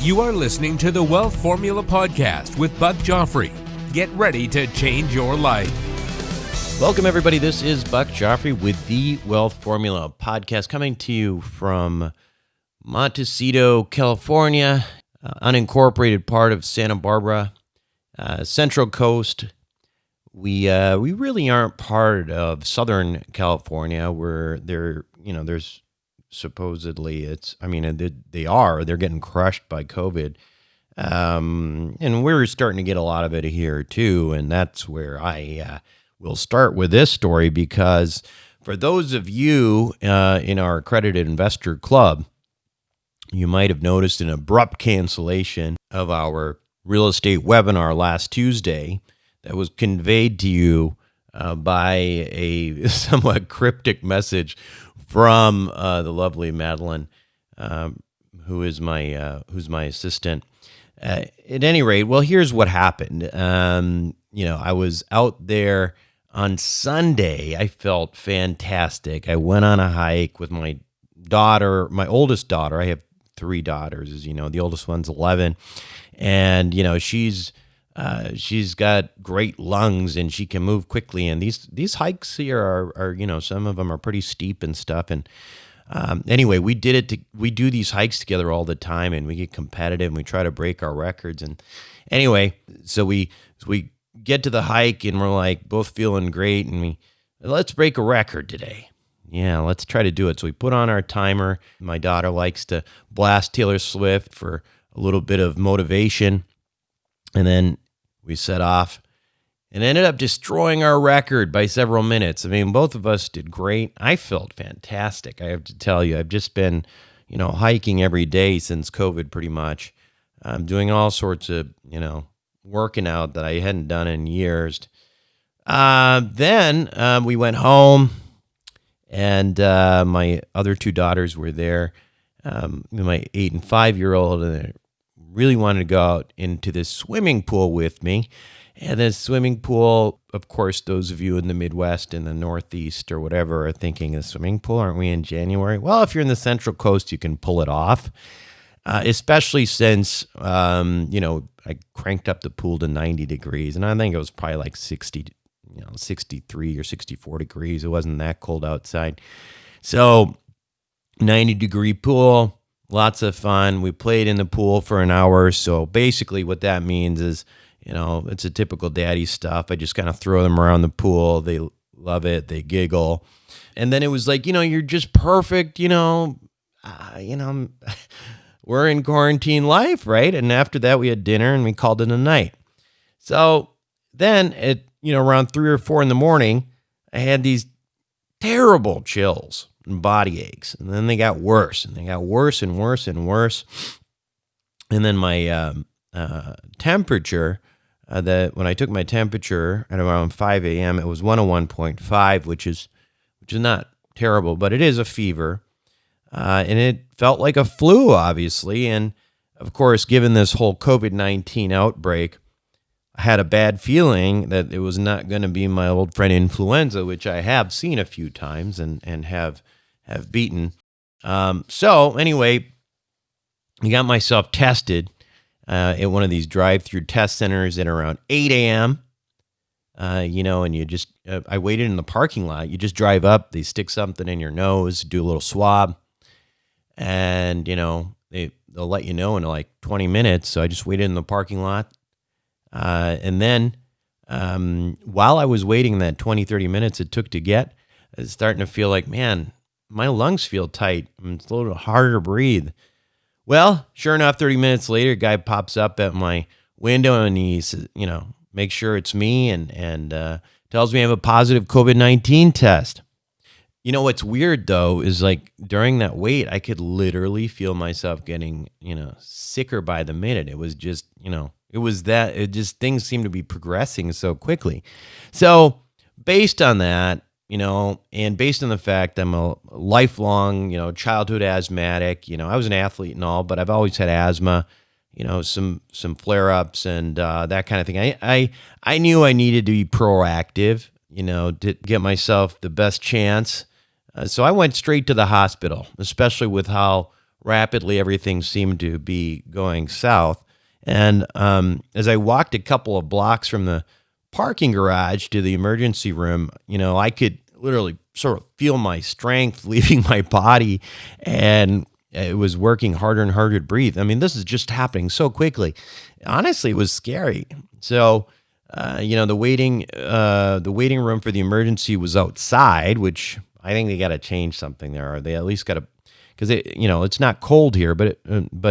You are listening to the Wealth Formula Podcast with Buck Joffrey. Get ready to change your life. Welcome, everybody. This is Buck Joffrey with the Wealth Formula Podcast, coming to you from Montecito, California, unincorporated part of Santa Barbara, Central Coast. We really aren't part of Southern California, where there's supposedly they're getting crushed by COVID. And we're starting to get a lot of it here too. And that's where I will start with this story, because for those of you in our accredited investor club, you might have noticed an abrupt cancellation of our real estate webinar last Tuesday that was conveyed to you by a somewhat cryptic message from the lovely Madalyn, who's my assistant. At any rate, well, here's what happened. I was out there on Sunday. I felt fantastic. I went on a hike with my daughter, my oldest daughter. I have 3 daughters, as you know. The oldest one's 11, and she's got great lungs and she can move quickly. And these hikes here are some of them are pretty steep and stuff. And anyway, we do these hikes together all the time, and we get competitive and we try to break our records. And anyway, so we get to the hike and we're like both feeling great, and let's break a record today. Yeah, let's try to do it. So we put on our timer. My daughter likes to blast Taylor Swift for a little bit of motivation. And then we set off and ended up destroying our record by several minutes. I mean, both of us did great. I felt fantastic. I have to tell you, I've just been, hiking every day since COVID pretty much. I'm doing all sorts of, working out that I hadn't done in years. Then we went home, and my other 2 daughters were there, my 8 and 5-year-old, and they really wanted to go out into this swimming pool with me. And this swimming pool, of course, those of you in the Midwest and the Northeast or whatever are thinking, a swimming pool, aren't we in January? Well, if you're in the Central Coast, you can pull it off, especially since, I cranked up the pool to 90 degrees, and I think it was probably like 63 or 64 degrees. It wasn't that cold outside. So 90-degree pool, lots of fun. We played in the pool for an hour. So basically what that means is, it's a typical daddy stuff. I just kind of throw them around the pool. They love it. They giggle. And then it was like, you're just perfect, we're in quarantine life, right? And after that, we had dinner and we called it a night. So then at, around 3 or 4 in the morning, I had these terrible chills and body aches. And then they got worse, and they got worse and worse and worse. And then my temperature, when I took my temperature at around 5 a.m., it was 101.5, which is not terrible, but it is a fever. And it felt like a flu, obviously. And of course, given this whole COVID-19 outbreak, I had a bad feeling that it was not going to be my old friend influenza, which I have seen a few times and have beaten. So anyway, I got myself tested at one of these drive-through test centers at around 8 a.m. And you just, I waited in the parking lot. You just drive up, they stick something in your nose, do a little swab, and, they'll let you know in like 20 minutes. So I just waited in the parking lot. And then while I was waiting that 20, 30 minutes it took to get, I was starting to feel like, man, my lungs feel tight. It's a little harder to breathe. Well, sure enough, 30 minutes later, a guy pops up at my window and he says, make sure it's me, and tells me I have a positive COVID-19 test. What's weird, though, is like during that wait, I could literally feel myself getting, sicker by the minute. It was just, things seemed to be progressing so quickly. So based on that, and based on the fact I'm a lifelong, childhood asthmatic, I was an athlete and all, but I've always had asthma, some flare-ups and that kind of thing. I knew I needed to be proactive, to get myself the best chance. So I went straight to the hospital, especially with how rapidly everything seemed to be going south. And as I walked a couple of blocks from the parking garage to the emergency room, I could literally sort of feel my strength leaving my body, and it was working harder and harder to breathe. I mean, this is just happening so quickly. Honestly, it was scary. So, the waiting room for the emergency was outside, which I think they got to change something there. Or they at least got to, because it's not cold here, but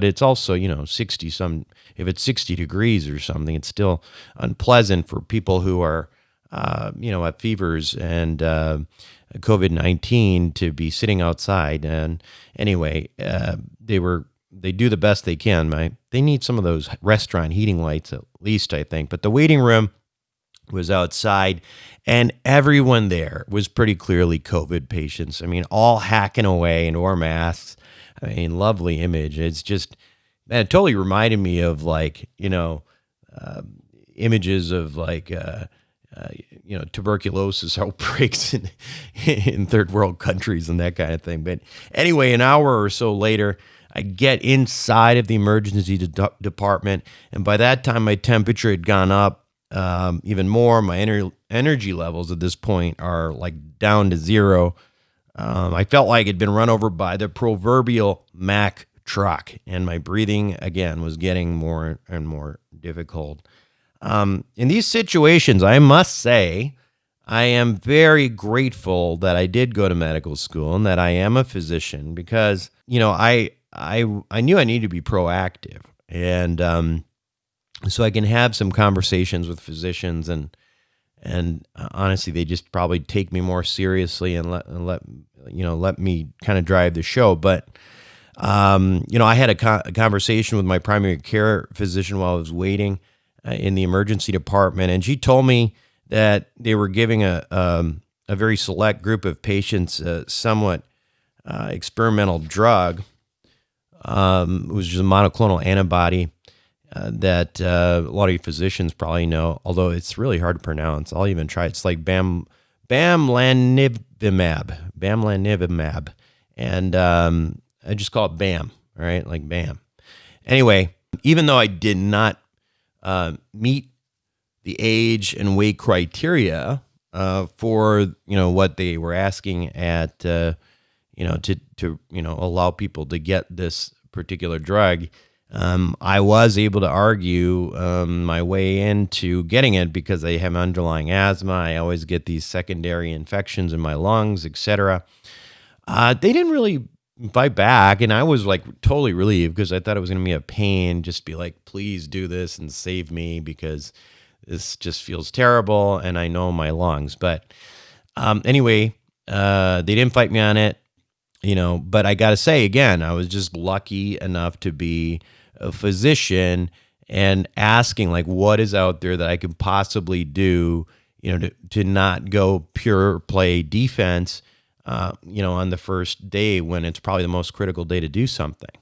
it's also 60 some. If it's 60 degrees or something, it's still unpleasant for people who are have fevers and COVID-19 to be sitting outside. And anyway, they do the best they can. They need some of those restaurant heating lights at least, I think. But the waiting room was outside, and everyone there was pretty clearly COVID patients. I mean, all hacking away and wore masks. I mean, lovely image. It's just, man, it totally reminded me of images of tuberculosis outbreaks in third world countries and that kind of thing. But anyway, an hour or so later, I get inside of the emergency department, and by that time, my temperature had gone up even more. My energy levels at this point are like down to zero. I felt like I'd been run over by the proverbial Mack truck, and my breathing again was getting more and more difficult. In these situations, I must say, I am very grateful that I did go to medical school and that I am a physician, because I knew I needed to be proactive, and so I can have some conversations with physicians, and honestly, they just probably take me more seriously and let me kind of drive the show. But I had a conversation with my primary care physician while I was waiting in the emergency department, and she told me that they were giving a very select group of patients a somewhat experimental drug. It was just a monoclonal antibody that a lot of you physicians probably know, although it's really hard to pronounce. I'll even try. It's like bamlanivimab, and I just call it BAM, all right, like BAM. Anyway, even though I did not meet the age and weight criteria for what they were asking at to allow people to get this particular drug, I was able to argue my way into getting it because I have underlying asthma. I always get these secondary infections in my lungs, etc. They didn't really fight back, and I was like totally relieved, because I thought it was going to be a pain. Just be like, please do this and save me, because this just feels terrible, and I know my lungs. But anyway, they didn't fight me on it, but I got to say, again, I was just lucky enough to be a physician and asking, like, what is out there that I could possibly do, to not go pure play defense, on the first day when it's probably the most critical day to do something.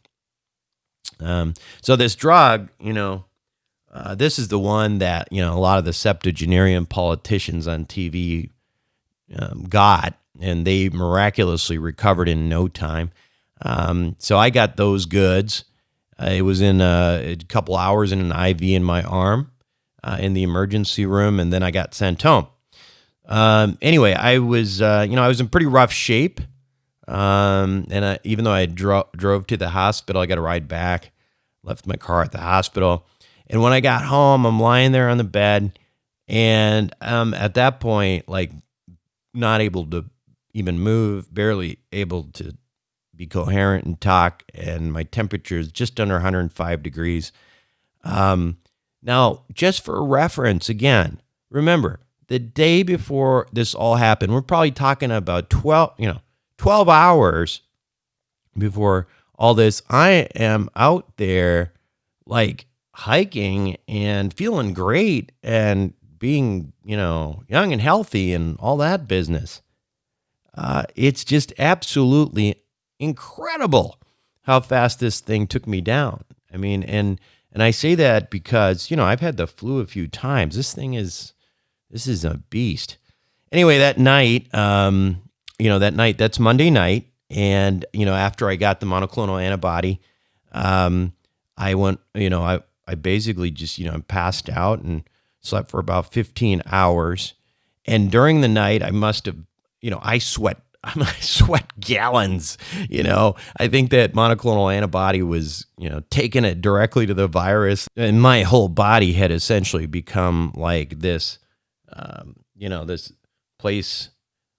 So this drug, this is the one that, a lot of the septuagenarian politicians on TV got, and they miraculously recovered in no time. So I got those goods. It was in a couple hours in an IV in my arm in the emergency room, and then I got sent home. Anyway, I was in pretty rough shape, and even though I drove to the hospital, I got a ride back, left my car at the hospital, and when I got home, I'm lying there on the bed, and at that point, like, not able to even move, barely able to be coherent and talk, and my temperature is just under 105 degrees. Now, just for reference, again, remember, the day before this all happened, we're probably talking about 12 hours before all this. I am out there, like, hiking and feeling great and being, young and healthy and all that business. It's just absolutely incredible how fast this thing took me down. I mean, and I say that because, I've had the flu a few times. This is a beast. Anyway, that night, that's Monday night, And, after I got the monoclonal antibody, I went, I basically just, passed out and slept for about 15 hours. And during the night, I must have, I sweat gallons. I think that monoclonal antibody was, taking it directly to the virus. And my whole body had essentially become like this, this place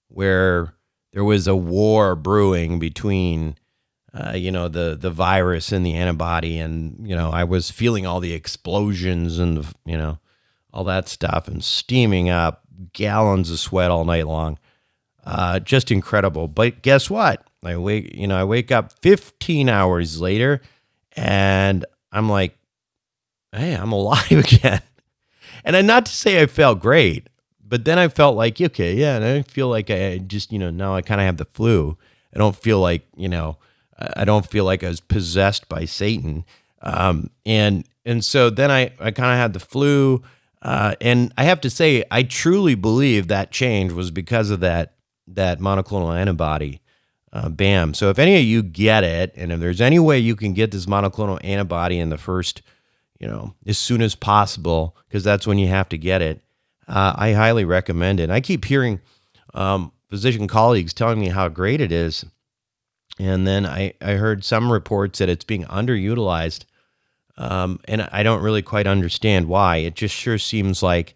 where there was a war brewing between, the virus and the antibody. And, I was feeling all the explosions and, all that stuff and steaming up, gallons of sweat all night long. Just incredible. But guess what? I wake up 15 hours later and I'm like, hey, I'm alive again. And not to say I felt great, but then I felt like, okay, yeah, and I feel like I just, now I kind of have the flu. I don't feel like, I don't feel like I was possessed by Satan. And so then I kind of had the flu. And I have to say, I truly believe that change was because of that monoclonal antibody. Bam. So if any of you get it, and if there's any way you can get this monoclonal antibody in the first, as soon as possible, because that's when you have to get it, I highly recommend it. And I keep hearing physician colleagues telling me how great it is. And then I heard some reports that it's being underutilized. And I don't really quite understand why. It just sure seems like,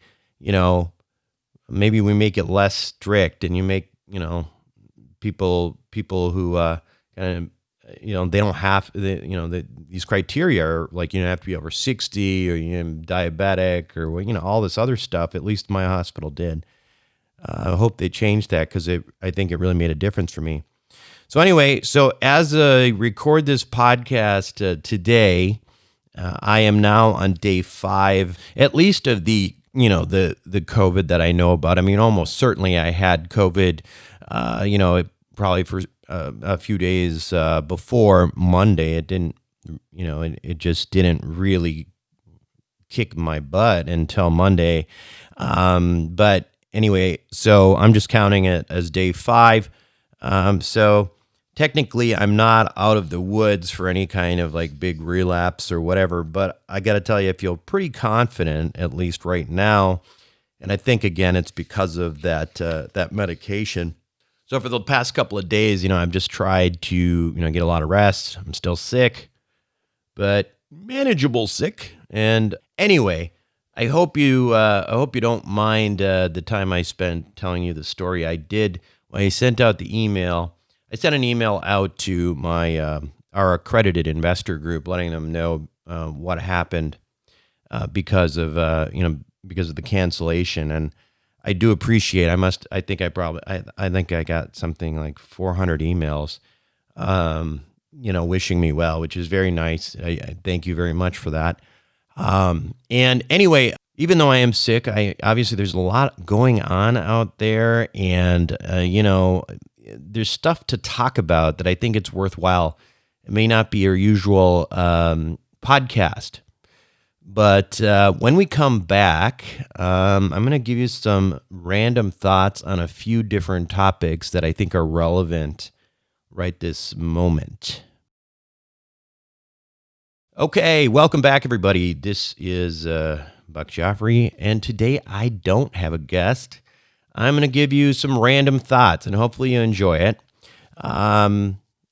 maybe we make it less strict and you make, people who kind of, they don't have, these criteria are like, you have to be over 60 or diabetic or, all this other stuff. At least my hospital did. I hope they changed that because I think it really made a difference for me. So anyway, as I record this podcast today, I am now on day 5, at least of the COVID that I know about. I mean, almost certainly I had COVID, probably for a few days before Monday. It didn't, it just didn't really kick my butt until Monday. But anyway, so I'm just counting it as day 5. So technically, I'm not out of the woods for any kind of like big relapse or whatever, but I got to tell you, I feel pretty confident, at least right now. And I think, again, it's because of that medication. So for the past couple of days, I've just tried to, get a lot of rest. I'm still sick, but manageable sick. And anyway, I hope you don't mind the time I spent telling you the story. I did when I sent out the email. I sent an email out to my our accredited investor group, letting them know what happened because of the cancellation. And I do appreciate. I think I got something like 400 emails, wishing me well, which is very nice. I thank you very much for that. And anyway, even though I am sick, obviously there's a lot going on out there, and there's stuff to talk about that I think it's worthwhile. It may not be your usual podcast, but when we come back, I'm going to give you some random thoughts on a few different topics that I think are relevant right this moment. Okay, welcome back, everybody. This is Buck Joffrey, and today I don't have a guest. I'm going to give you some random thoughts, and hopefully you enjoy it.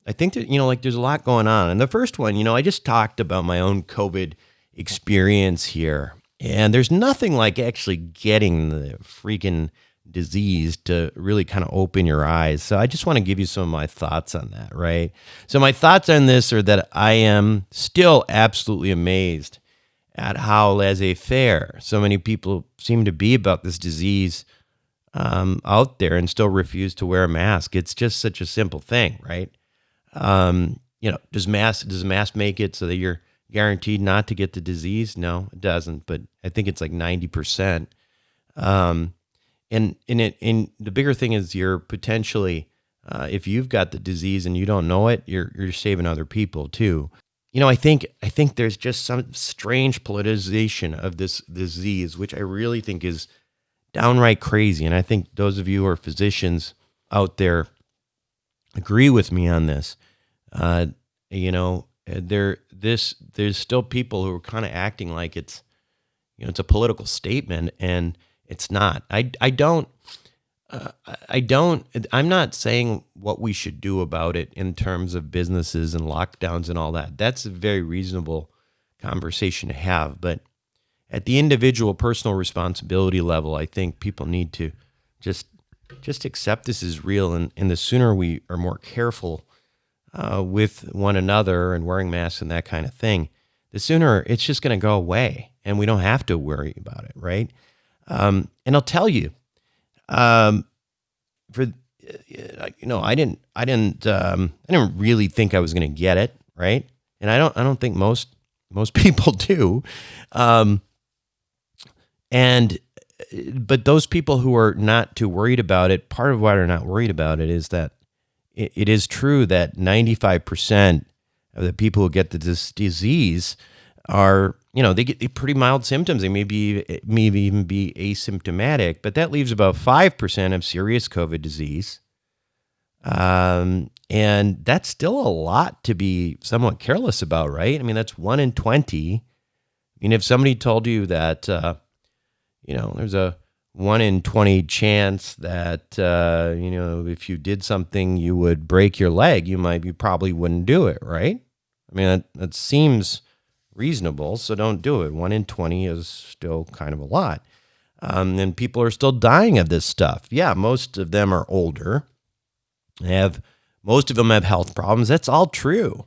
I think that, there's a lot going on. And the first one, I just talked about my own COVID experience here. And there's nothing like actually getting the freaking disease to really kind of open your eyes. So I just want to give you some of my thoughts on that, right? So my thoughts on this are that I am still absolutely amazed at how laissez-faire so many people seem to be about this disease out there and still refuse to wear a mask. It's just such a simple thing, right? Does a mask make it so that you're guaranteed not to get the disease? No, it doesn't. But I think it's like 90%. And the bigger thing is you're potentially, if you've got the disease and you don't know it, you're saving other people too. I think there's just some strange politicization of this disease, which I really think is downright crazy. And I think those of you who are physicians out there, agree with me on this. There's still people who are kind of acting like it's it's a political statement, and it's not. I'm not saying what we should do about it in terms of businesses and lockdowns and all that. That's a very reasonable conversation to have. But at the individual personal responsibility level, I think people need to just accept this is real. And the sooner we are more careful with one another and wearing masks and that kind of thing, the sooner it's just going to go away and we don't have to worry about it, right? And I'll tell you, I didn't really think I was going to get it, right? And I don't think most people do. But those people who are not too worried about it, part of why they're not worried about it is that it is true that 95% of the people who get this disease are, they get pretty mild symptoms. They maybe even be asymptomatic, but that leaves about 5% of serious COVID disease. And that's still a lot to be somewhat careless about, right? I mean, that's 1 in 20. I mean, if somebody told you that, there's a 1 in 20 chance that, if you did something, you would break your leg, you probably wouldn't do it, right? I mean, that seems reasonable, so don't do it. 1 in 20 is still kind of a lot. And people are still dying of this stuff. Yeah, most of them are older. Most of them have health problems. That's all true.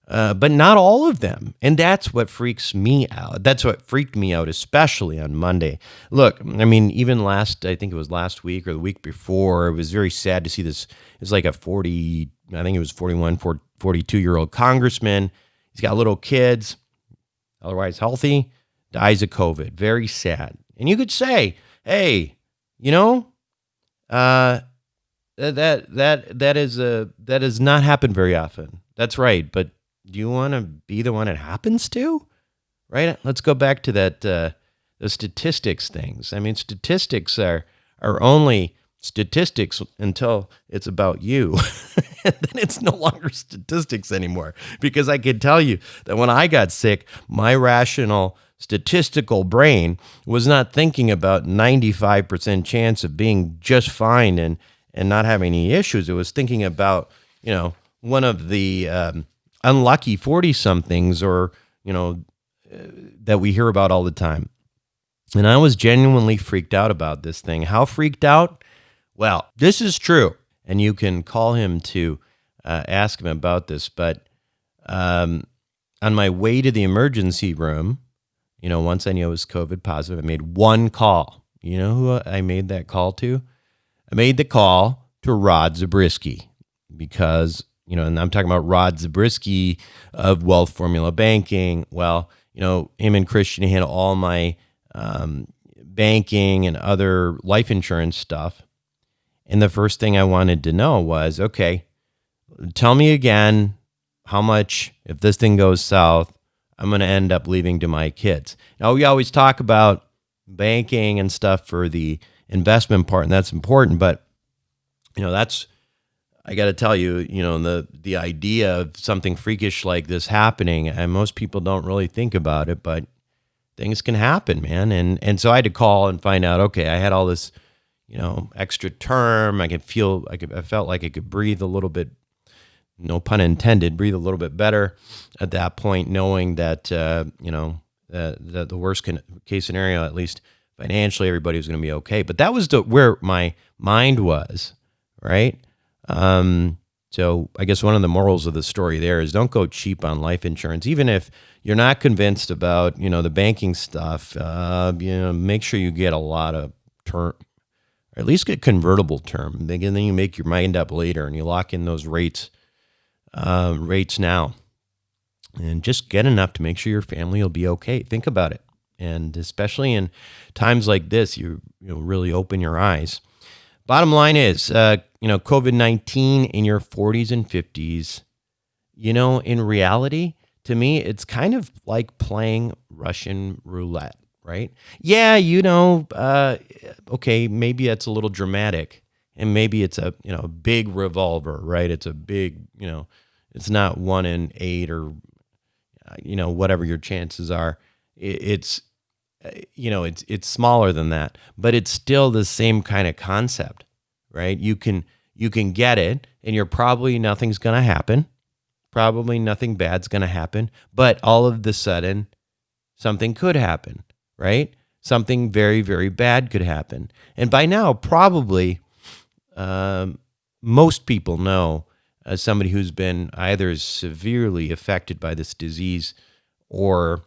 But not all of them. And that's what freaks me out. That's what freaked me out, especially on Monday. Look, I mean, even I think it was last week or the week before, it was very sad to see this. It's like a 41, 42-year-old congressman. He's got little kids, otherwise healthy, dies of COVID. Very sad. And you could say, hey, that does not happen very often. That's right. But do you want to be the one it happens to? Right? Let's go back to that the statistics things. I mean, statistics are only statistics until it's about you. And then it's no longer statistics anymore. Because I can tell you that when I got sick, my rational statistical brain was not thinking about 95% chance of being just fine and not having any issues. It was thinking about, one of the unlucky 40-somethings or, that we hear about all the time. And I was genuinely freaked out about this thing. How freaked out? Well, this is true. And you can call him to ask him about this. But on my way to the emergency room, once I knew I was COVID positive, I made one call. You know who I made that call to? I made the call to Rod Zabriskie because, and I'm talking about Rod Zabriskie of Wealth Formula Banking. Well, him and Christian handle all my banking and other life insurance stuff. And the first thing I wanted to know was, okay, tell me again how much, if this thing goes south, I'm going to end up leaving to my kids. Now, we always talk about banking and stuff for the investment part, and that's important. But, I got to tell you, the idea of something freakish like this happening, and most people don't really think about it, but things can happen, man. And so I had to call and find out, okay, I had all this, extra term. I felt like I could breathe a little bit, no pun intended, breathe a little bit better at that point, knowing that, the worst case scenario, at least financially, everybody was going to be okay. But that was where my mind was, right? So I guess one of the morals of the story there is don't go cheap on life insurance. Even if you're not convinced about, the banking stuff, make sure you get a lot of term, or at least get convertible term. And then you make your mind up later and you lock in those rates now. And just get enough to make sure your family will be okay. Think about it. And especially in times like this, you really open your eyes. Bottom line is, COVID-19 in your 40s and 50s, in reality, to me, it's kind of like playing Russian roulette, right? Yeah, okay, maybe that's a little dramatic. and maybe it's a big revolver, right? It's a big, it's not 1 in 8 or whatever your chances are. It's it's smaller than that, but it's still the same kind of concept, right? You can get it, and you're probably nothing's going to happen. Probably nothing bad's going to happen, but all of the sudden something could happen, right? Something very, very bad could happen. And by now, probably most people know somebody who's been either severely affected by this disease or,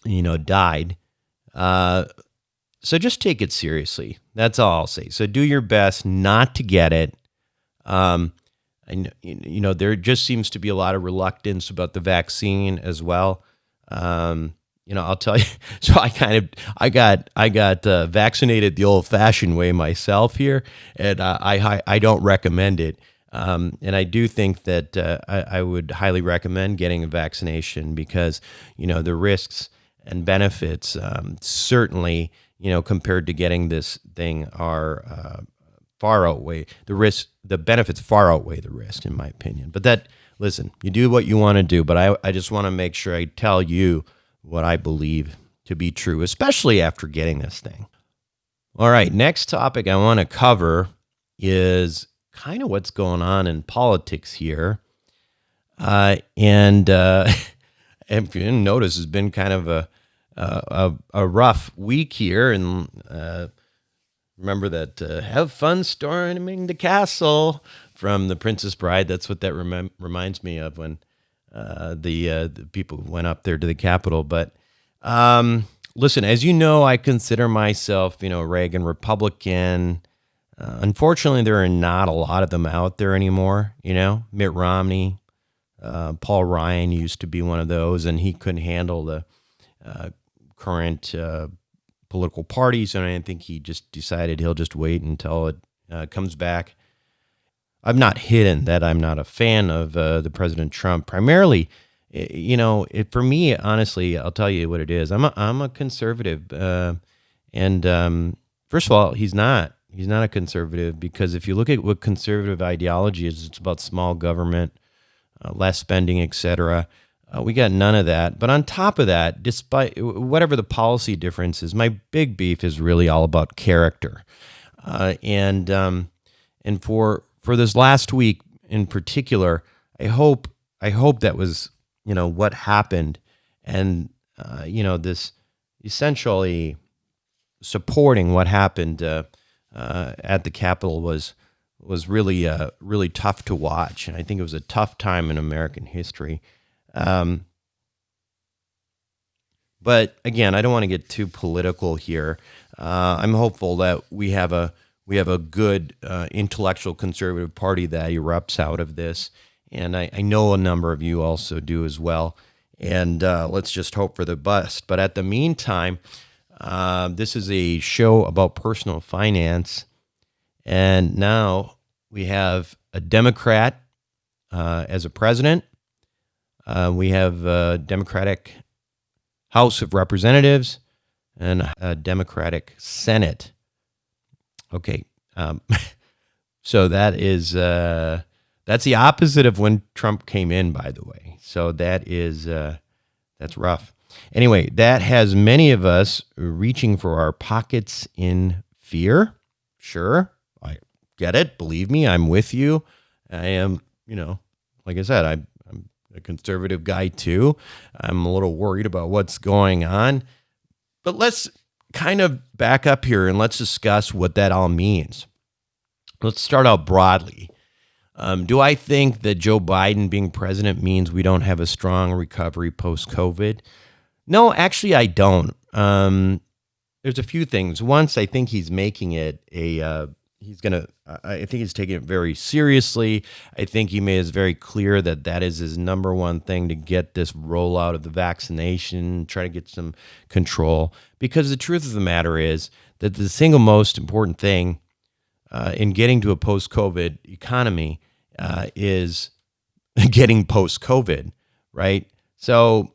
died. So just take it seriously. That's all I'll say. So do your best not to get it. There just seems to be a lot of reluctance about the vaccine as well. I'll tell you. So I got vaccinated the old-fashioned way myself here, and I don't recommend it. And I do think that I would highly recommend getting a vaccination because the risks and benefits certainly compared to getting this thing are far outweigh the risk. The benefits far outweigh the risk, in my opinion. But listen, you do what you want to do, but I just want to make sure I tell you what I believe to be true, especially after getting this thing. All right, next topic I want to cover is kind of what's going on in politics here. And if you didn't notice, it's been kind of a rough week here. And remember that have fun storming the castle from The Princess Bride. That's what that reminds me of when the people went up there to the Capitol. But listen, as you know, I consider myself, Reagan Republican. Unfortunately, there are not a lot of them out there anymore. Mitt Romney, Paul Ryan used to be one of those, and he couldn't handle the current political parties, and I think he just decided he'll just wait until it comes back. I've not hidden that I'm not a fan of the President Trump. Primarily, for me, honestly, I'll tell you what it is. I'm a conservative, and first of all, he's not a conservative, because if you look at what conservative ideology is, it's about small government, less spending, etc. We got none of that. But on top of that, despite whatever the policy difference is, my big beef is really all about character. And for this last week in particular, I hope that was what happened, and this essentially supporting what happened at the Capitol was really really tough to watch, and I think it was a tough time in American history. But again, I don't want to get too political here. I'm hopeful that we have a good intellectual conservative party that erupts out of this, and I know a number of you also do as well. And let's just hope for the best. But at the meantime, this is a show about personal finance, and now we have a Democrat as a president. We have a Democratic House of Representatives and a Democratic Senate. Okay, so that is that's the opposite of when Trump came in, by the way. So that's rough. Anyway, that has many of us reaching for our pockets in fear. Sure, I get it. Believe me, I'm with you. I am, like I said, I'm a conservative guy too. I'm a little worried about what's going on. But let's kind of back up here and let's discuss what that all means. Let's start out broadly. Do I think that Joe Biden being president means we don't have a strong recovery post-COVID? No, actually, I don't. There's a few things. Once, I think he's making it I think he's taking it very seriously. I think he made it very clear that that is his number one thing, to get this rollout of the vaccination, try to get some control. Because the truth of the matter is that the single most important thing in getting to a post-COVID economy is getting post-COVID, right? So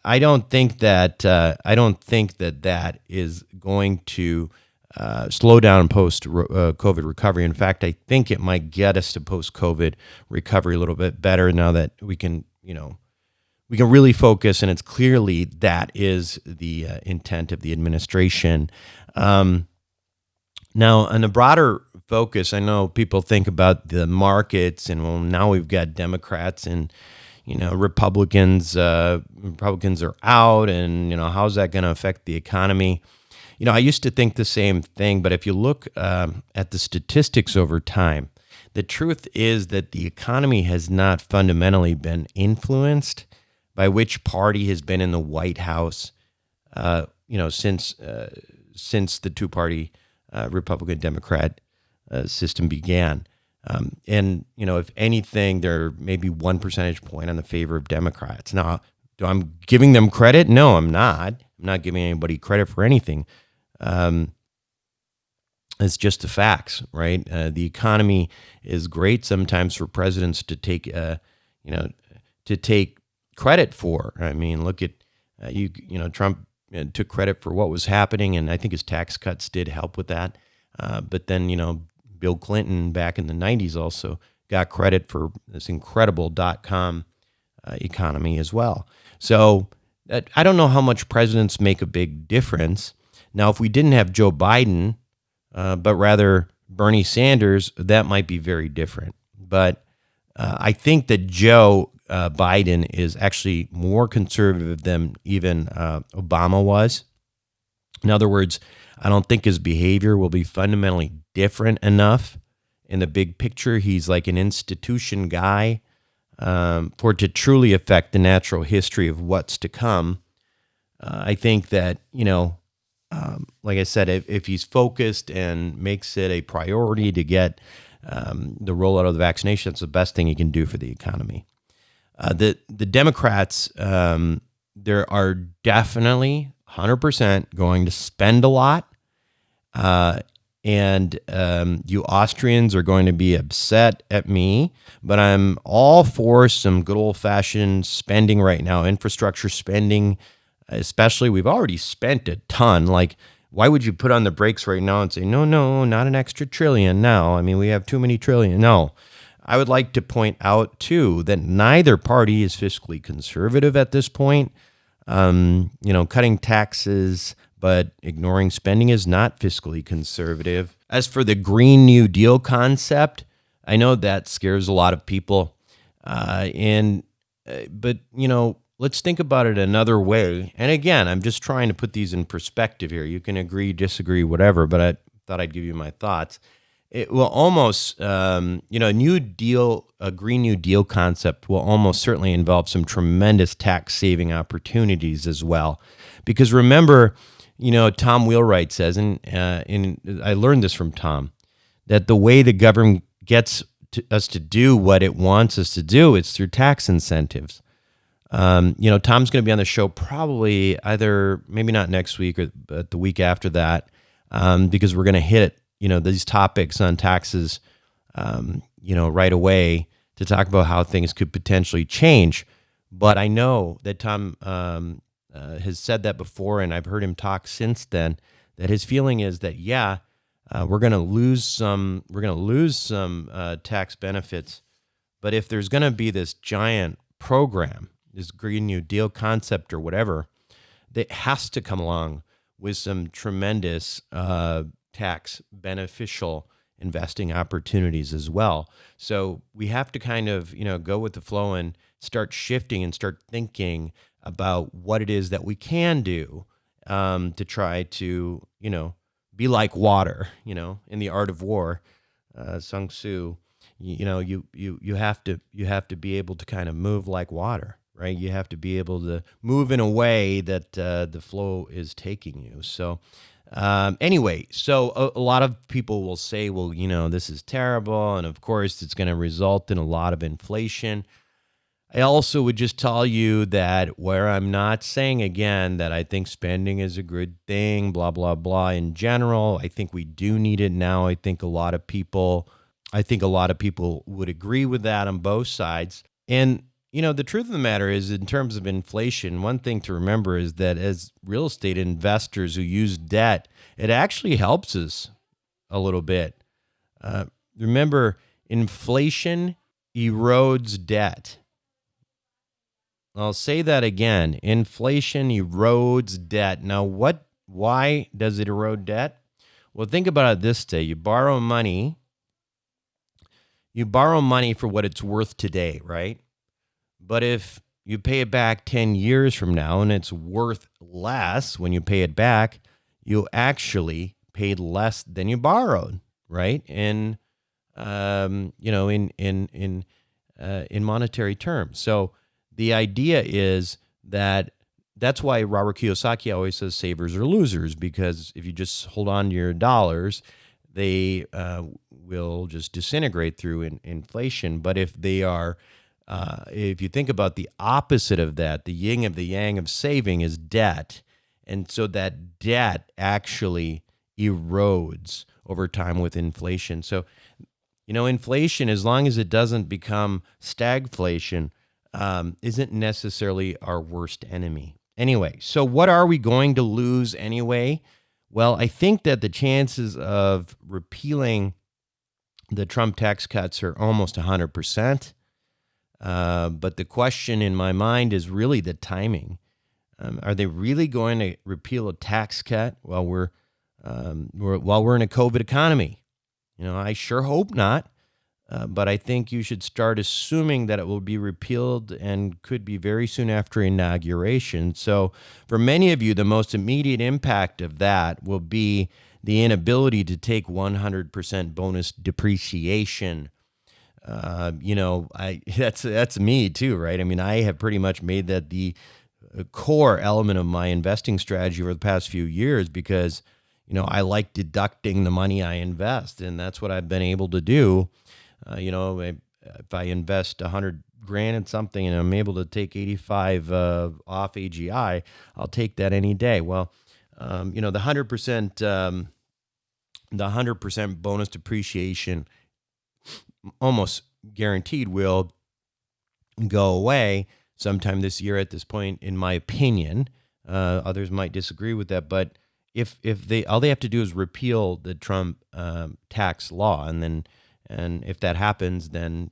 I don't think that that is going to slowdown post-COVID recovery. In fact, I think it might get us to post-COVID recovery a little bit better now that we can really focus, and it's clearly that is the intent of the administration. Now, on a broader focus, I know people think about the markets, and well, now we've got Democrats and Republicans. Republicans are out, and how's that going to affect the economy? I used to think the same thing, but if you look at the statistics over time, the truth is that the economy has not fundamentally been influenced by which party has been in the White House, since the two-party Republican-Democrat system began. And if anything, there may be 1 percentage point on the favor of Democrats. Now, do I'm giving them credit? No, I'm not. I'm not giving anybody credit for anything. It's just the facts, right? The economy is great sometimes for presidents to take credit for. I mean, look at Trump took credit for what was happening, and I think his tax cuts did help with that. But then Bill Clinton back in the 90s also got credit for this incredible .com economy as well. So I don't know how much presidents make a big difference. Now, if we didn't have Joe Biden, but rather Bernie Sanders, that might be very different. But I think that Joe Biden is actually more conservative than even Obama was. In other words, I don't think his behavior will be fundamentally different enough in the big picture. He's like an institution guy for it to truly affect the natural history of what's to come. I think that, like I said, if he's focused and makes it a priority to get the rollout of the vaccination, that's the best thing he can do for the economy. The Democrats, there are definitely 100% going to spend a lot. And you Austrians are going to be upset at me, but I'm all for some good old-fashioned spending right now, infrastructure spending, especially. We've already spent a ton. Like, why would you put on the brakes right now and say, no, not an extra trillion now? I mean, we have too many trillion. No. I would like to point out, too, that neither party is fiscally conservative at this point. Cutting taxes but ignoring spending is not fiscally conservative. As for the Green New Deal concept, I know that scares a lot of people. But let's think about it another way. And again, I'm just trying to put these in perspective here. You can agree, disagree, whatever, but I thought I'd give you my thoughts. It will almost, a Green New Deal concept will almost certainly involve some tremendous tax saving opportunities as well. Because remember, Tom Wheelwright says, and I learned this from Tom, that the way the government gets us to do what it wants us to do is through tax incentives. Tom's going to be on the show probably maybe not next week, but the week after that, because we're going to hit these topics on taxes, right away to talk about how things could potentially change. But I know that Tom has said that before, and I've heard him talk since then, that his feeling is that, we're going to lose some tax benefits. But if there's going to be this giant program, this Green New Deal concept or whatever, that has to come along with some tremendous tax beneficial investing opportunities as well. So we have to kind of, go with the flow and start shifting and start thinking about what it is that we can do to try to, be like water, in the art of war, Sun Tzu, you have to be able to kind of move like water, right? You have to be able to move in a way that the flow is taking you. So anyway, so a lot of people will say, well, this is terrible. And of course, it's going to result in a lot of inflation. I also would just tell you that where I'm not saying, again, that I think spending is a good thing, blah, blah, blah. In general, I think we do need it now. I think a lot of people would agree with that on both sides. And, the truth of the matter is, in terms of inflation, one thing to remember is that as real estate investors who use debt, it actually helps us a little bit. Remember, inflation erodes debt. I'll say that again. Inflation erodes debt. Now, why does it erode debt? Well, think about it this way. You borrow money for what it's worth today, right? But if you pay it back 10 years from now and it's worth less when you pay it back, you actually paid less than you borrowed, right? In monetary terms. So the idea is that's why Robert Kiyosaki always says savers are losers, because if you just hold on to your dollars, they will just disintegrate through inflation. But if you think about the opposite of that, the yin of the yang of saving is debt. And so that debt actually erodes over time with inflation. So, inflation, as long as it doesn't become stagflation, isn't necessarily our worst enemy. Anyway, so what are we going to lose anyway? Well, I think that the chances of repealing the Trump tax cuts are almost 100%. But the question in my mind is really the timing. Are they really going to repeal a tax cut while we're in a COVID economy? I sure hope not. But I think you should start assuming that it will be repealed and could be very soon after inauguration. So for many of you, the most immediate impact of that will be the inability to take 100% bonus depreciation. That's me too, right? I mean, I have pretty much made that the core element of my investing strategy over the past few years because, I like deducting the money I invest, and that's what I've been able to do. If I invest $100,000 in something and I'm able to take 85 off AGI, I'll take that any day. Well, the 100% bonus depreciation almost guaranteed will go away sometime this year at this point, in my opinion. Others might disagree with that, but if all they have to do is repeal the Trump tax law, and if that happens, then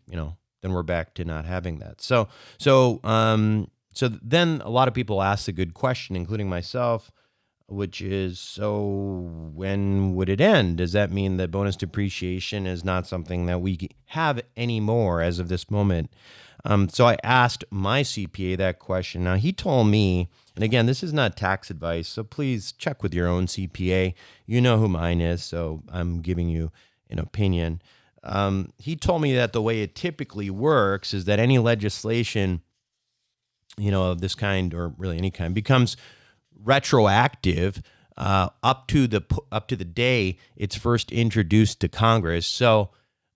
we're back to not having that. So then a lot of people ask a good question, including myself, which is, so when would it end? Does that mean that bonus depreciation is not something that we have anymore as of this moment? So I asked my CPA that question. Now, he told me, and again, this is not tax advice, so please check with your own CPA. You know who mine is, so I'm giving you an opinion. He told me that the way it typically works is that any legislation, of this kind, or really any kind, becomes retroactive up to the day it's first introduced to Congress. So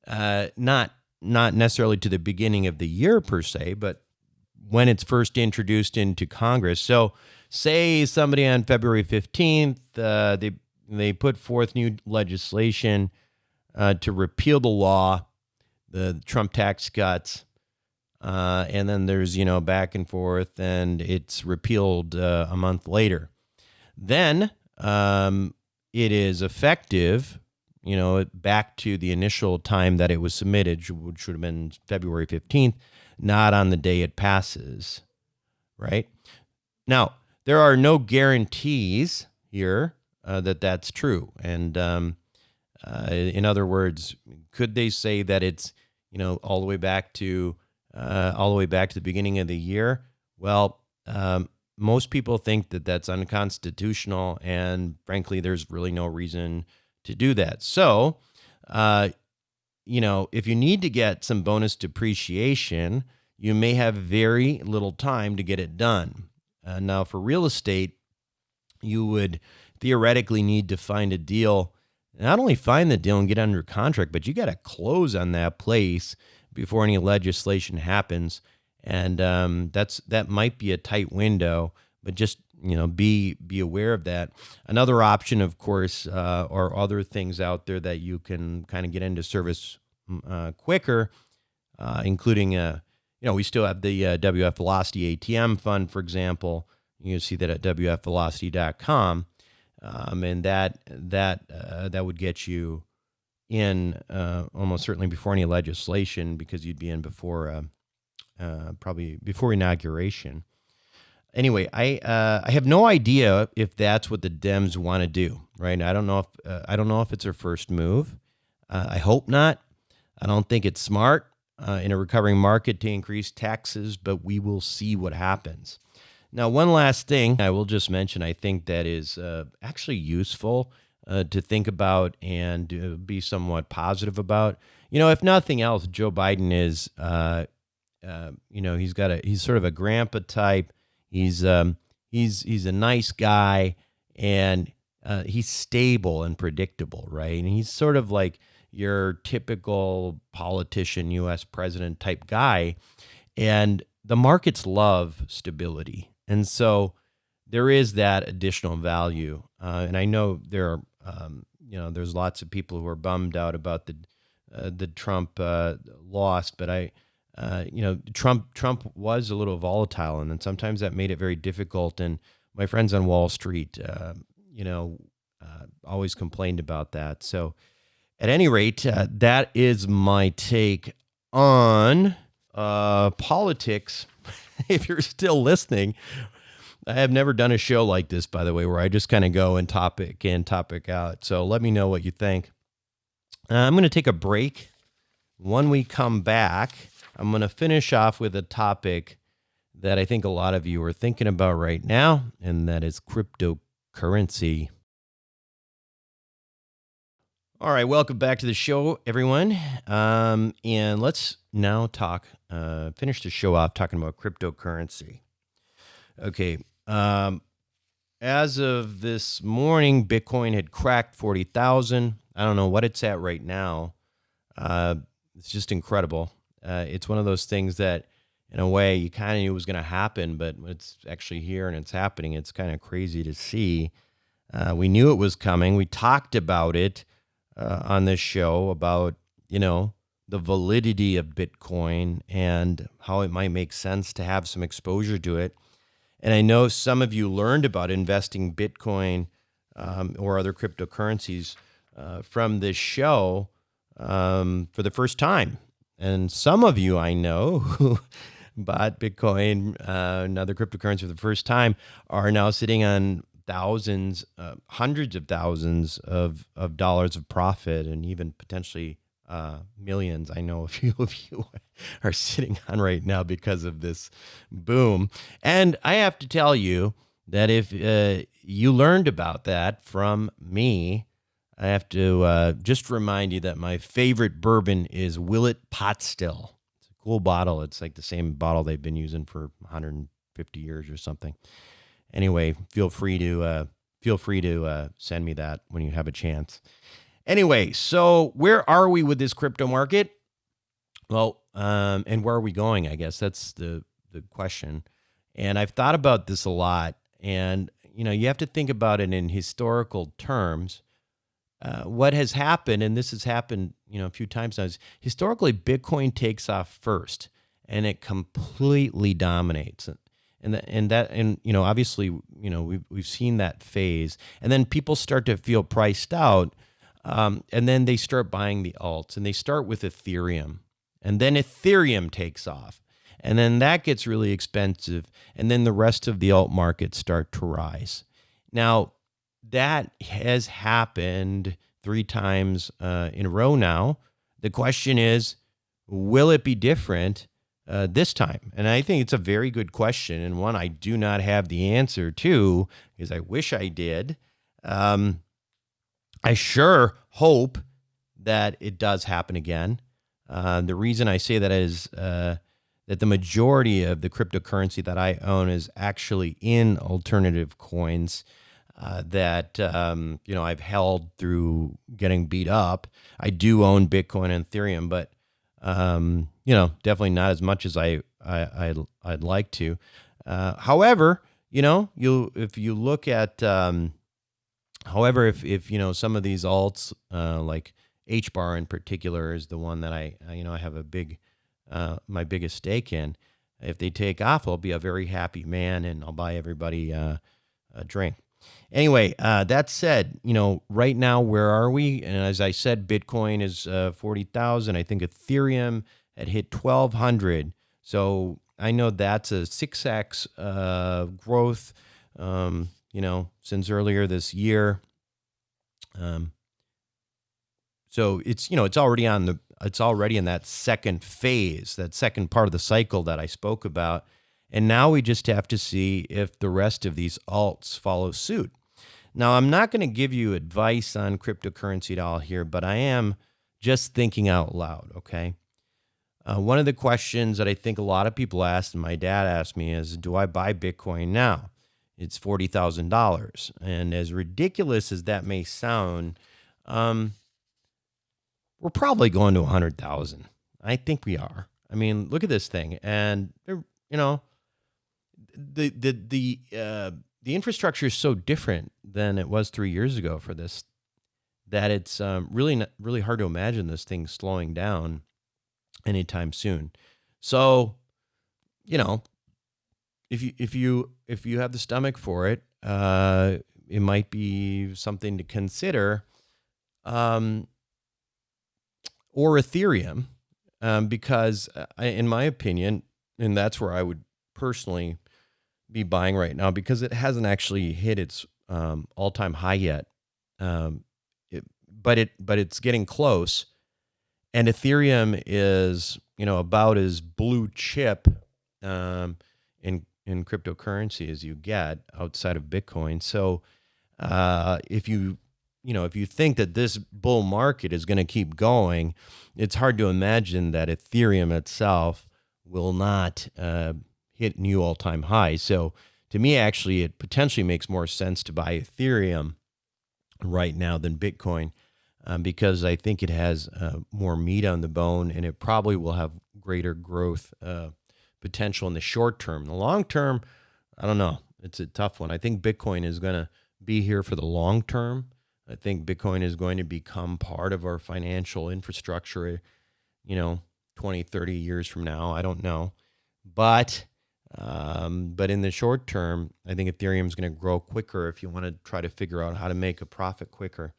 not necessarily to the beginning of the year per se, but when it's first introduced into Congress. So say somebody on February 15th, they put forth new legislation to repeal the law, the Trump tax cuts, and then there's, back and forth, and it's repealed a month later. Then it is effective, back to the initial time that it was submitted, which would have been February 15th, not on the day it passes, right? Now, there are no guarantees here that that's true. And in other words, could they say that it's, all the way back to the beginning of the year? Well, most people think that that's unconstitutional, and frankly, there's really no reason to do that. So, if you need to get some bonus depreciation, you may have very little time to get it done. Now, for real estate, you would theoretically need to find a deal, not only find the deal and get under contract, but you got to close on that place before any legislation happens. And that might be a tight window, but just be aware of that. Another option, of course, are other things out there that you can kind of get into service quicker, including we still have the WF Velocity ATM fund, for example. You can see that at wfvelocity.com, and that would get you in almost certainly before any legislation, because you'd be in before probably before inauguration. Anyway, I have no idea if that's what the Dems want to do. Right? I don't know if it's their first move. I hope not. I don't think it's smart in a recovering market to increase taxes, but we will see what happens. Now, one last thing I will just mention, I think that is actually useful to think about and be somewhat positive about. If nothing else, Joe Biden is, he's sort of a grandpa type. He's a nice guy, and he's stable and predictable, right? And he's sort of like your typical politician, U.S. president type guy, and the markets love stability. And so there is that additional value. And I know there are, there's lots of people who are bummed out about the Trump loss, but Trump was a little volatile, and then sometimes that made it very difficult. And my friends on Wall Street, always complained about that. So at any rate, that is my take on politics. If you're still listening, I have never done a show like this, by the way, where I just kind of go and topic in, topic out. So let me know what you think. I'm going to take a break. When we come back, I'm going to finish off with a topic that I think a lot of you are thinking about right now, and that is cryptocurrency. All right, welcome back to the show, everyone. And let's now finish the show off talking about cryptocurrency. Okay, as of this morning, Bitcoin had cracked 40,000. I don't know what it's at right now. It's just incredible. It's one of those things that, in a way, you kind of knew was going to happen, but it's actually here and it's happening. It's kind of crazy to see. We knew it was coming. We talked about it on this show about, the validity of Bitcoin and how it might make sense to have some exposure to it. And I know some of you learned about investing Bitcoin or other cryptocurrencies from this show for the first time. And some of you I know who bought Bitcoin and other cryptocurrency for the first time are now sitting on thousands, hundreds of thousands of dollars of profit, and even potentially millions. I know a few of you are sitting on right now because of this boom. And I have to tell you that if you learned about that from me, I have to just remind you that my favorite bourbon is Willet Pot Still. It's a cool bottle. It's like the same bottle they've been using for 150 years or something. Anyway, feel free to send me that when you have a chance. Anyway, so where are we with this crypto market? Well, and where are we going? I guess that's the question. And I've thought about this a lot. And you have to think about it in historical terms. What has happened, and this has happened, a few times now, is historically Bitcoin takes off first, and it completely dominates. And obviously, we've seen that phase, and then people start to feel priced out, and then they start buying the alts, and they start with Ethereum, and then Ethereum takes off, and then that gets really expensive, and then the rest of the alt markets start to rise. Now, that has happened 3 times in a row now. The question is, will it be different this time? And I think it's a very good question, and one I do not have the answer to, because I wish I did. I sure hope that it does happen again. The reason I say that is that the majority of the cryptocurrency that I own is actually in alternative coins that I've held through getting beat up. I do own Bitcoin and Ethereum, but definitely not as much as I'd like to. However, if you look at if some of these alts like HBAR in particular is the one that I have a big my biggest stake in. If they take off, I'll be a very happy man, and I'll buy everybody a drink. Anyway, that said, right now, where are we? And as I said, Bitcoin is 40,000. I think Ethereum had hit 1,200. So I know that's a 6x growth, since earlier this year. So it's already in that second phase, that second part of the cycle that I spoke about. And now we just have to see if the rest of these alts follow suit. Now, I'm not going to give you advice on cryptocurrency at all here, but I am just thinking out loud, okay? One of the questions that I think a lot of people asked, and my dad asked me, is, do I buy Bitcoin now? It's $40,000. And as ridiculous as that may sound, we're probably going to 100,000. I think we are. I mean, look at this thing. And, the infrastructure is so different than it was 3 years ago for this, that it's really hard to imagine this thing slowing down anytime soon. So, if you have the stomach for it, it might be something to consider. Or Ethereum, because in my opinion, and that's where I would personally be buying right now, because it hasn't actually hit its all-time high yet, but it's getting close. And Ethereum is about as blue chip in cryptocurrency as you get outside of Bitcoin. So if you think that this bull market is going to keep going, it's hard to imagine that Ethereum itself will not hit new all-time highs. So to me, actually, it potentially makes more sense to buy Ethereum right now than Bitcoin, because I think it has more meat on the bone, and it probably will have greater growth potential in the short term. The long term, I don't know. It's a tough one. I think Bitcoin is going to be here for the long term. I think Bitcoin is going to become part of our financial infrastructure, 20, 30 years from now. I don't know. But in the short term, I think Ethereum is going to grow quicker if you want to try to figure out how to make a profit quicker.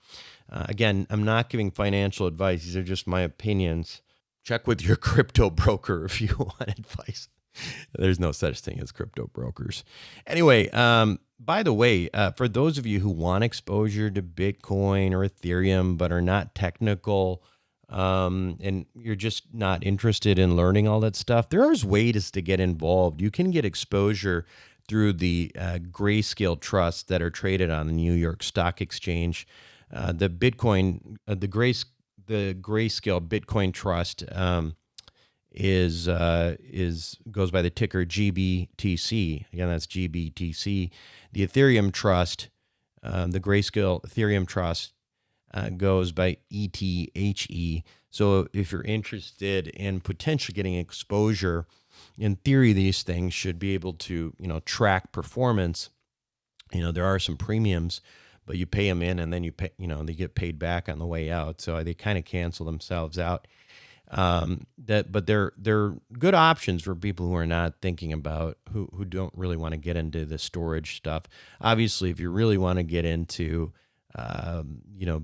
Again, I'm not giving financial advice. These are just my opinions. Check with your crypto broker if you want advice. There's no such thing as crypto brokers. Anyway, by the way, for those of you who want exposure to Bitcoin or Ethereum but are not technical, and you're just not interested in learning all that stuff, there's ways to get involved. You can get exposure through the Grayscale trusts that are traded on the New York Stock Exchange. The Grayscale Bitcoin Trust goes by the ticker GBTC. Again, that's GBTC. The Ethereum Trust, the Grayscale Ethereum Trust, goes by ETHE. So if you're interested in potentially getting exposure, in theory, these things should be able to, track performance. There are some premiums, but you pay them in and then you pay, they get paid back on the way out. So they kind of cancel themselves out. But they're good options for people who are not thinking about, who don't really want to get into the storage stuff. Obviously, if you really want to get into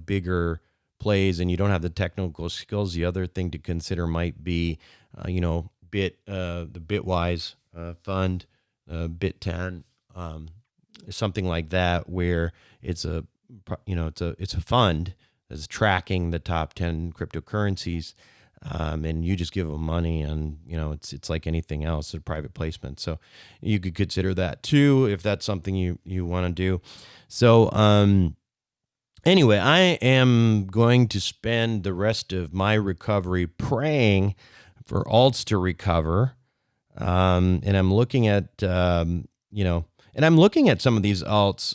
bigger plays and you don't have the technical skills, the other thing to consider might be, the Bitwise fund, Bit10, something like that, where it's a fund that's tracking the top 10 cryptocurrencies, and you just give them money, and it's like anything else, a private placement. So you could consider that too if that's something you want to do. So anyway, I am going to spend the rest of my recovery praying for alts to recover. And I'm looking at, and I'm looking at some of these alts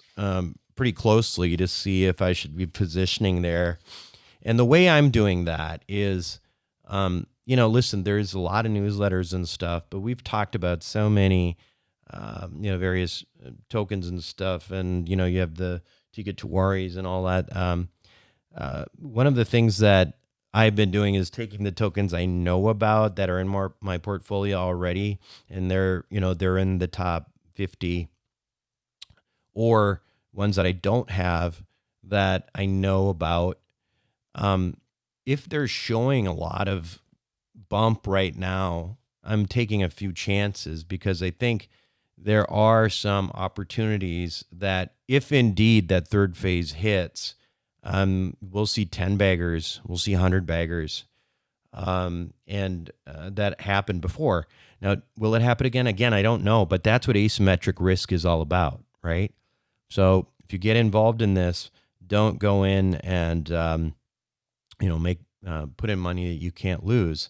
pretty closely to see if I should be positioning there. And the way I'm doing that is, listen, there's a lot of newsletters and stuff, but we've talked about so many, various tokens and stuff. And, you have the Tika Tawaris and all that. One of the things that I've been doing is taking the tokens I know about that are in my portfolio already, and they're in the top 50, or ones that I don't have that I know about. If they're showing a lot of bump right now, I'm taking a few chances because I think there are some opportunities that if indeed that third phase hits, we'll see 10 baggers, we'll see 100 baggers. And that happened before. Now, will it happen again? Again, I don't know, but that's what asymmetric risk is all about, right? So if you get involved in this, don't go in and, put in money that you can't lose.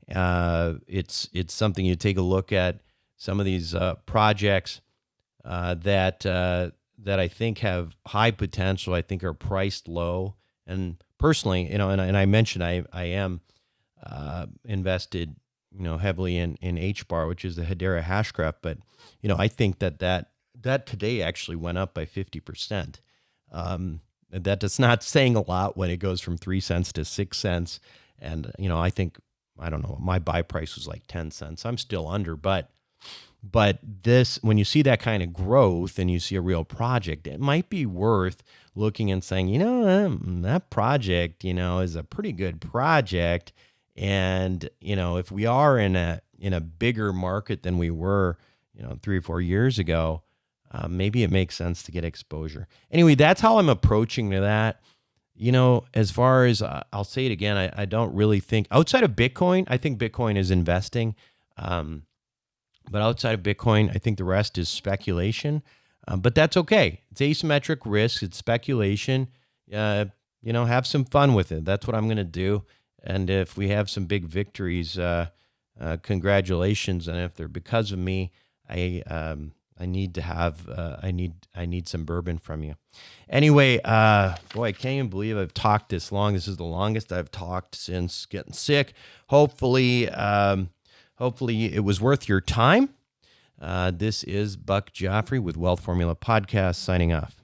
It's something you take a look at. Some of these projects that I think have high potential, I think are priced low. And personally, and I mentioned I am invested, heavily in HBAR, which is the Hedera Hashgraph. But I think that today actually went up by 50%. That is not saying a lot when it goes from 3 cents to 6 cents. And I think, I don't know, my buy price was like 10 cents. I'm still under, but this, when you see that kind of growth and you see a real project, it might be worth looking and saying, that project, is a pretty good project. And, if we are in a bigger market than we were, 3 or 4 years ago, maybe it makes sense to get exposure. Anyway, that's how I'm approaching to that. As far as, I'll say it again, I don't really think, outside of Bitcoin, I think Bitcoin is investing. But outside of Bitcoin, I think the rest is speculation. But that's okay. It's asymmetric risk. It's speculation. Have some fun with it. That's what I'm going to do. And if we have some big victories, congratulations. And if they're because of me, I need to have I need some bourbon from you. Anyway, boy, I can't even believe I've talked this long. This is the longest I've talked since getting sick. Hopefully it was worth your time. This is Buck Joffrey with Wealth Formula Podcast signing off.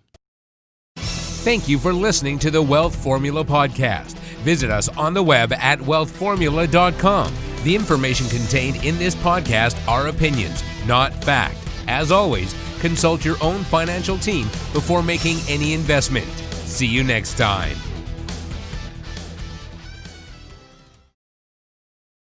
Thank you for listening to the Wealth Formula Podcast. Visit us on the web at wealthformula.com. The information contained in this podcast are opinions, not fact. As always, consult your own financial team before making any investment. See you next time.